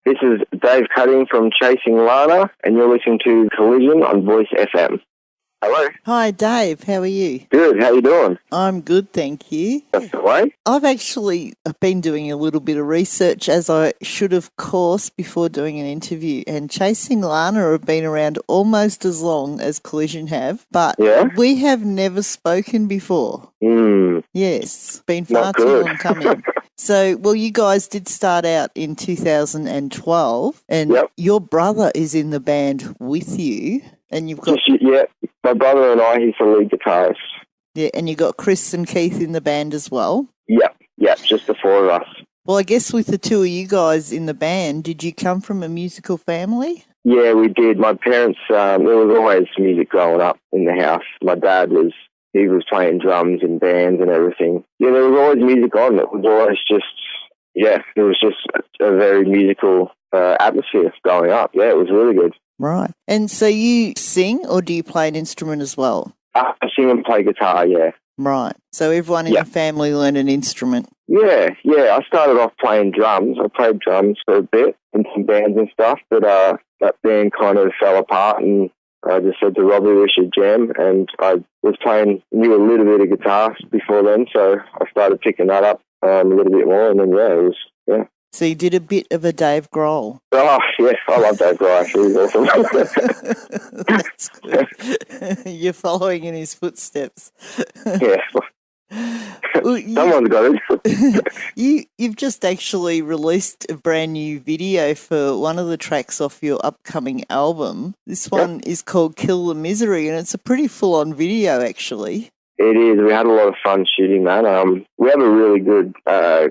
This is Dave Cutting from Chasing Lana, and you're listening to Collision on Voice FM. Hello. Hi, Dave. How are you? Good. How you doing? I'm good, thank you. That's the way. I've actually been doing a little bit of research, as I should, of course, before doing an interview. And Chasing Lana have been around almost as long as Collision have, but we have never spoken before. Yes, been far too long coming. So, well, you guys did start out in 2012, and your brother is in the band with you, and you've got... My brother and I, he's the lead guitarist. Yeah, and you got Chris and Keith in the band as well? Yep, just the four of us. Well, I guess with the two of you guys in the band, did you come from a musical family? Yeah, we did. My parents, there was always music growing up in the house. My dad was playing drums in bands and everything. Yeah, there was always music on. It was always it was just a very musical atmosphere growing up. Yeah, it was really good. Right. And so you sing, or do you play an instrument as well? I sing and play guitar, yeah. Right. So everyone in the family learned an instrument? Yeah. I started off playing drums. I played drums for a bit in some bands and stuff, but that band kind of fell apart, and I just said to Robbie we should jam, and I knew a little bit of guitar before then, so I started picking that up a little bit more, and then, it was. So you did a bit of a Dave Grohl. Oh, yeah, I love Dave Grohl, actually. He's awesome. That's good. You're following in his footsteps. Yeah. Well, someone's got it. You've just actually released a brand new video for one of the tracks off your upcoming album. This one is called Kill the Misery, and it's a pretty full-on video, actually. It is. We had a lot of fun shooting that. We have a really good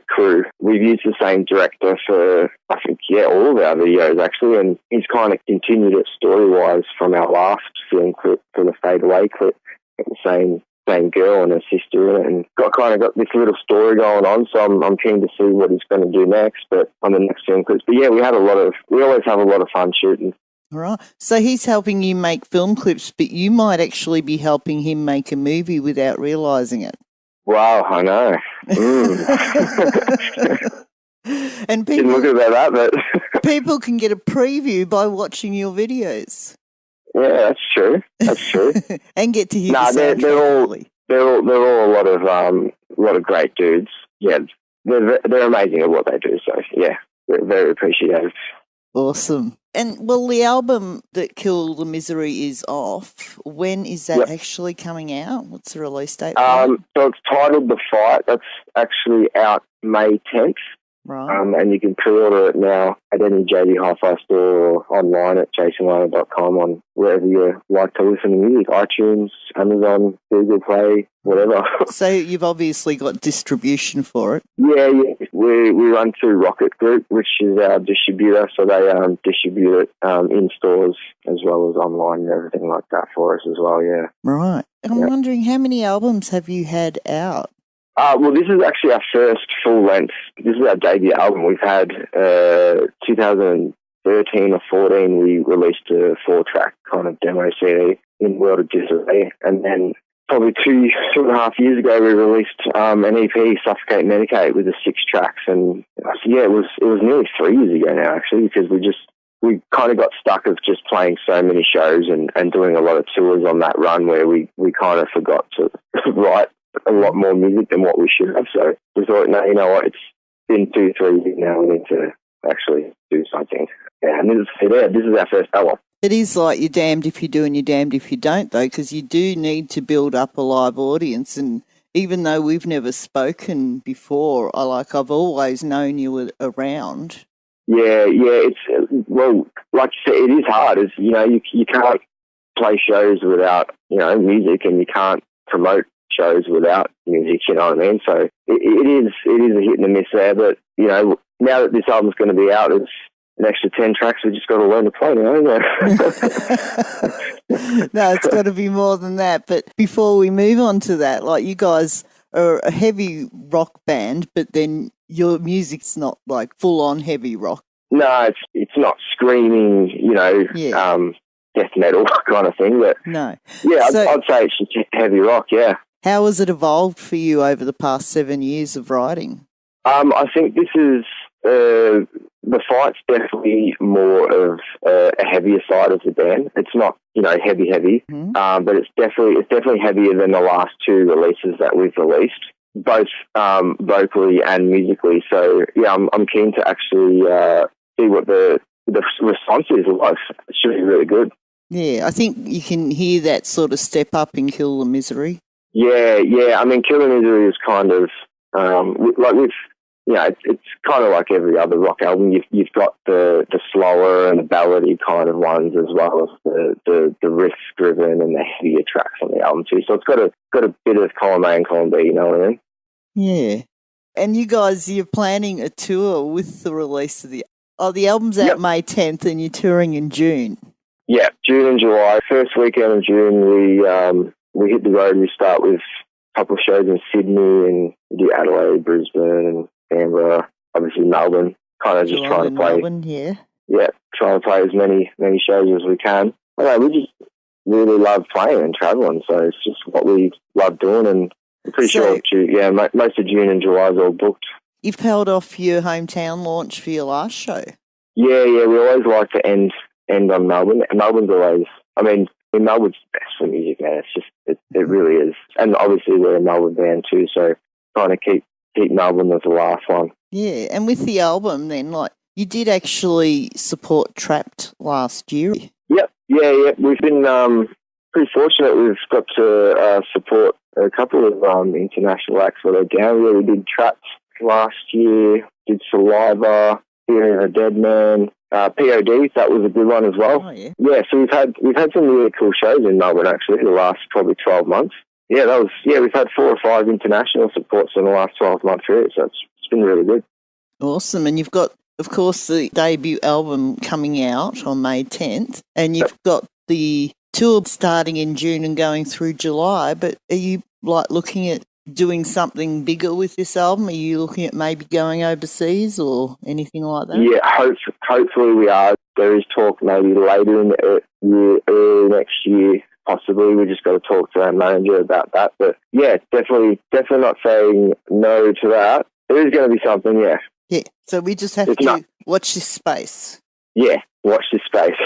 crew. We've used the same director for, I think, all of our videos, actually, and he's kind of continued it story-wise from our last film clip, for the Fade Away clip. The same girl and her sister in it, and got this little story going on, so I'm keen to see what he's going to do next, but on the next film clips. But yeah, we always have a lot of fun shooting. All right. So he's helping you make film clips, but you might actually be helping him make a movie without realising it. Wow, I know. And people, didn't look about that, but people can get a preview by watching your videos. Yeah, that's true. And get to hear they're all a lot of great dudes. Yeah, they're amazing at what they do. So yeah, we're very appreciative. Awesome. And well, the album that Kill the Misery is off. When is that actually coming out? What's the release date? So it's titled The Fight. That's actually out May 10th. Right. And you can pre-order it now at any JD Hi-Fi store or online at chasinglana.com on wherever you like to listen to music, iTunes, Amazon, Google Play, whatever. So you've obviously got distribution for it. Yeah. We run through Rocket Group, which is our distributor, so they distribute it in stores as well as online and everything like that for us as well, yeah. Right. I'm wondering, how many albums have you had out? Well, this is actually our first full-length. This is our debut album. We've had 2013 or 14, we released a 4-track kind of demo CD in World of Disarray. And then probably two and a half years ago, we released an EP, Suffocate Medicate, with the 6 tracks. And it was nearly 3 years ago now, actually, because we kind of got stuck of just playing so many shows and doing a lot of tours on that run where we kind of forgot to write a lot more music than what we should have. So we thought, no, you know what, it's been 2-3 years now, we need to actually do something. Yeah, and this is our first album. It is like you're damned if you do and you're damned if you don't, though, because you do need to build up a live audience. And even though we've never spoken before, I've always known you were around. Yeah, it's, well, like you said, it is hard. It's, you can't play shows without, music, and you can't promote shows without music, you know what I mean? So it is a hit and a miss there, but, now that this album's going to be out, it's an extra 10 tracks, we just got to learn to play now, No, it's got to be more than that. But before we move on to that, like, you guys are a heavy rock band, but then your music's not like full-on heavy rock. No, it's not screaming, death metal kind of thing. But no. Yeah, I'd say it's just heavy rock, yeah. How has it evolved for you over the past 7 years of writing? I think this is the fight's definitely more of a heavier side of the band. It's not, heavy, but it's definitely heavier than the last two releases that we've released, both vocally and musically. So yeah, I'm keen to actually see what the response is like. It should be really good. Yeah, I think you can hear that sort of step up in Kill the Misery. Yeah. I mean, Kill the Misery is kind of it's kind of like every other rock album. You've got the slower and the ballady kind of ones, as well as the riff driven and the heavier tracks on the album too. So it's got a bit of column A and column B. You know what I mean? Yeah. And you guys, you're planning a tour with the release of the album's out May 10th, and you're touring in June. Yeah, June and July. First weekend of June, we hit the road. We start with a couple of shows in Sydney, and we do Adelaide, Brisbane, and Canberra, obviously Melbourne. Kind of just trying to play. Melbourne, yeah. Yeah, trying to play as many shows as we can. We just really love playing and travelling, so it's just what we love doing. And I'm pretty sure, most of June and July is all booked. You've held off your hometown launch for your last show. Yeah, we always like to end on Melbourne. Melbourne's always, Melbourne's the best for music, man. It's just, it really is. And obviously we're a Melbourne band too, so trying to keep Melbourne as the last one. Yeah, and with the album then, you did actually support Trapped last year. Yep, yeah. We've been pretty fortunate. We've got to support a couple of international acts that are down here. We did Trapped last year, did Saliva, Fear of a Dead Man, POD, that was a good one as well. Oh, yeah. Yeah, so we've had some really cool shows in Melbourne actually the last probably 12 months. Yeah, we've had 4 or 5 international supports in the last 12-month period, so it's been really good. Awesome. And you've got, of course, the debut album coming out on May 10th, and you've got the tour starting in June and going through July, but are you looking at doing something bigger with this album? Are you looking at maybe going overseas or anything like that? Yeah, hopefully we are. There is talk maybe later in the year, early next year, possibly. We just got to talk to our manager about that. But yeah, definitely not saying no to that. There is going to be something, yeah. Yeah, so we just have to watch this space. Yeah, watch this space.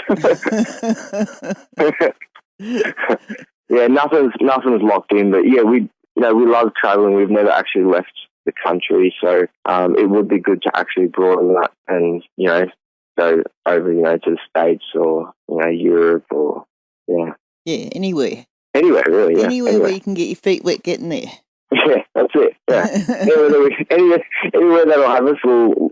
Yeah, nothing's locked in, but yeah, we love traveling. We've never actually left the country, so it would be good to actually broaden that and go over to the States or Europe or anywhere really. Yeah. Anywhere where you can get your feet wet, getting there. Yeah, that's it. Yeah, anywhere that'll have us,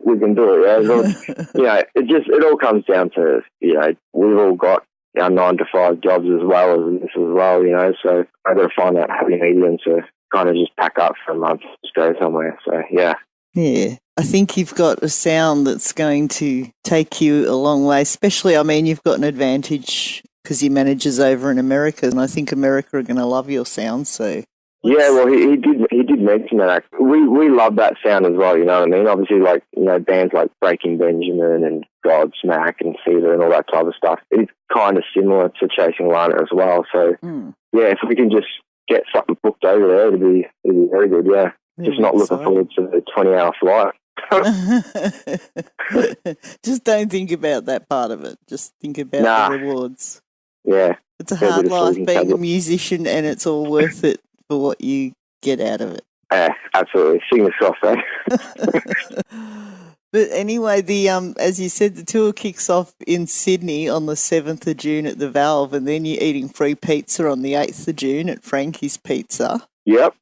we can do it. Yeah, it all comes down to we've all got our 9-to-5 jobs as well as this as well. So I got to find that happy medium to kind of just pack up for a month, just go somewhere. So yeah. Yeah, I think you've got a sound that's going to take you a long way. Especially, you've got an advantage because your manager's over in America, and I think America are going to love your sound. So. Yeah, well, he did mention that. We love that sound as well, you know what I mean? Obviously, bands like Breaking Benjamin and Godsmack and Fever and all that type of stuff, it's kind of similar to Chasing Lana as well. So, yeah, if we can just get something booked over there, it'd be very good, yeah. Just not looking forward to the 20-hour flight. Just don't think about that part of it. Just think about the rewards. Yeah. It's a hard life being a musician, and it's all worth it for what you get out of it. Yeah, absolutely. Fingers crossed, eh? But anyway, as you said, the tour kicks off in Sydney on the 7th of June at the Valve, and then you're eating free pizza on the 8th of June at Frankie's Pizza. Yep.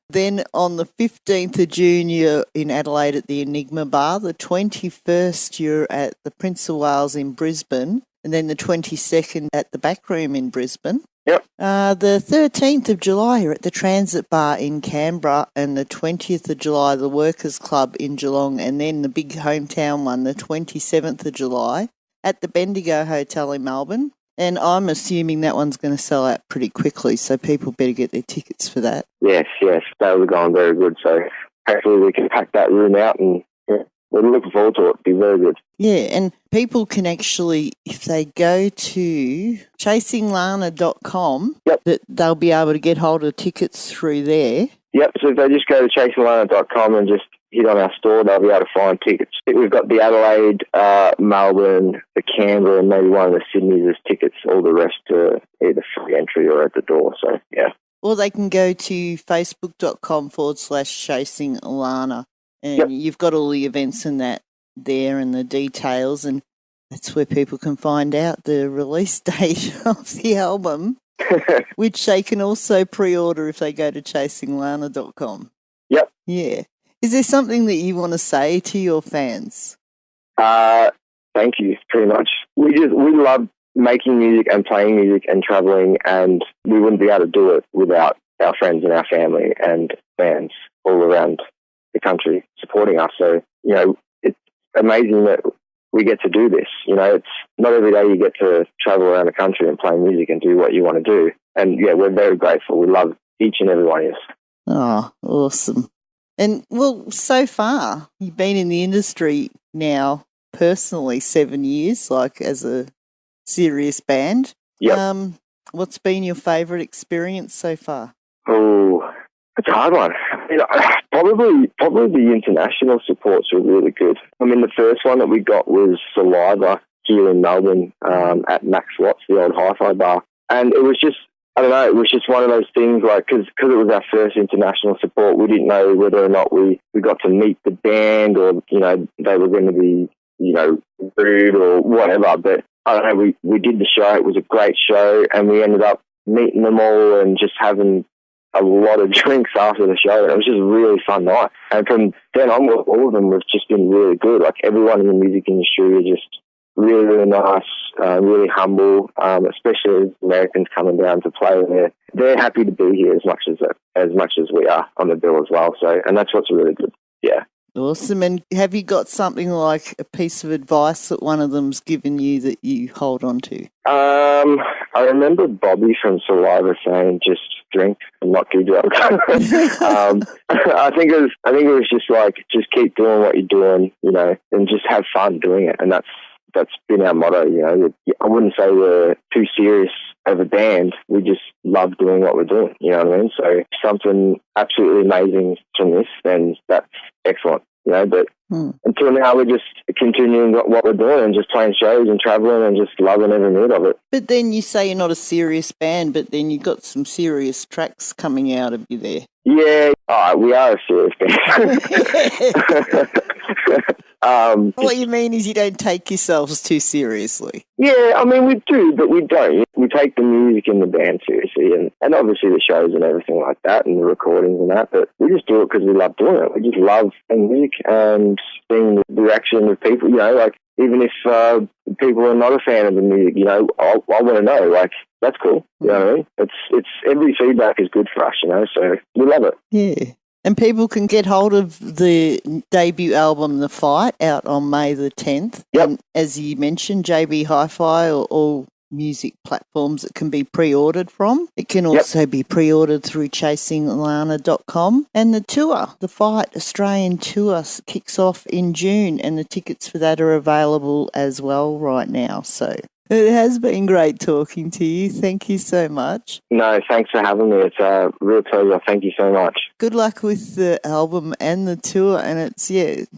Then on the 15th of June, you're in Adelaide at the Enigma Bar. The 21st, you're at the Prince of Wales in Brisbane. And then the 22nd at the Back Room in Brisbane. Yep. The 13th of July, you're at the Transit Bar in Canberra, and the 20th of July, the Workers Club in Geelong, and then the big hometown one, the 27th of July, at the Bendigo Hotel in Melbourne. And I'm assuming that one's going to sell out pretty quickly, so people better get their tickets for that. Yes, that was going very good. So hopefully we can pack that room out, and we're looking forward to it. It'll be very good. Yeah, and people can actually, if they go to chasinglana.com, that they'll be able to get hold of tickets through there. Yep, so if they just go to chasinglana.com and just hit on our store, they'll be able to find tickets. We've got the Adelaide, Melbourne, the Canberra, and maybe one of the Sydney's as tickets. All the rest are either free entry or at the door. So, yeah. Or they can go to facebook.com/chasing Lana, and you've got all the events and that there and the details, and that's where people can find out the release date of the album, which they can also pre-order if they go to chasinglana.com. Yep. Yeah. Is there something that you want to say to your fans? Thank you, pretty much. We love making music and playing music and traveling, and we wouldn't be able to do it without our friends and our family and fans all around the country supporting us. So, it's amazing that we get to do this. It's not every day you get to travel around the country and play music and do what you want to do. And, we're very grateful. We love each and every one of us. Oh, awesome. And, well, so far, you've been in the industry now personally 7 years, like as a serious band. Yep. What's been your favourite experience so far? Oh, it's a hard one. Probably the international supports were really good. The first one that we got was Saliva here in Melbourne at Max Watts, the old hi-fi bar. And it was just, I don't know, it was just one of those things, like, because it was our first international support, we didn't know whether or not we got to meet the band or, they were going to be, rude or whatever. But I don't know, we did the show. It was a great show, and we ended up meeting them all and just having a lot of drinks after the show. It was just a really fun night. And from then on, all of them have just been really good. Like, everyone in the music industry is just really, really nice, really humble, especially as Americans coming down to play. They're happy to be here as much as we are on the bill as well. So, and that's what's really good. Yeah. Awesome. And have you got something like a piece of advice that one of them's given you that you hold on to? I remember Bobby from Saliva saying, "Just drink and not do drugs." I think it was just like, just keep doing what you're doing, and just have fun doing it. And that's been our motto. I wouldn't say we're too serious of a band. We just love doing what we're doing. You know what I mean? So if something absolutely amazing from this, then that's excellent. But until now, we're just continuing what we're doing and just playing shows and traveling and just loving every minute of it. But then you say you're not a serious band, but then you've got some serious tracks coming out of you there. Yeah, we are a serious band. What you mean is you don't take yourselves too seriously. Yeah, we do, but we don't. We take the music in the band seriously, and obviously the shows and everything like that, and the recordings and that, but we just do it because we love doing it. We just love playing music and seeing the reaction of people, like, even if people are not a fan of the music, I want to know, like, that's cool. You know what I mean? It's every feedback is good for us, so we love it. Yeah. And people can get hold of the debut album, The Fight, out on May the 10th. Yep. And as you mentioned, JB Hi-Fi or all music platforms that can be pre-ordered from. It can also be pre-ordered through chasinglana.com. And the tour, The Fight Australian Tour, kicks off in June, and the tickets for that are available as well right now. So it has been great talking to you. Thank you so much. No, thanks for having me. It's a real pleasure. Thank you so much. Good luck with the album and the tour. And it's a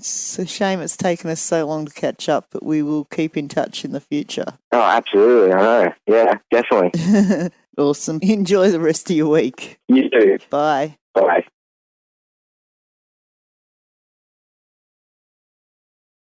shame it's taken us so long to catch up, but we will keep in touch in the future. Oh, absolutely. I know. Yeah, definitely. Awesome. Enjoy the rest of your week. You too. Bye. Bye.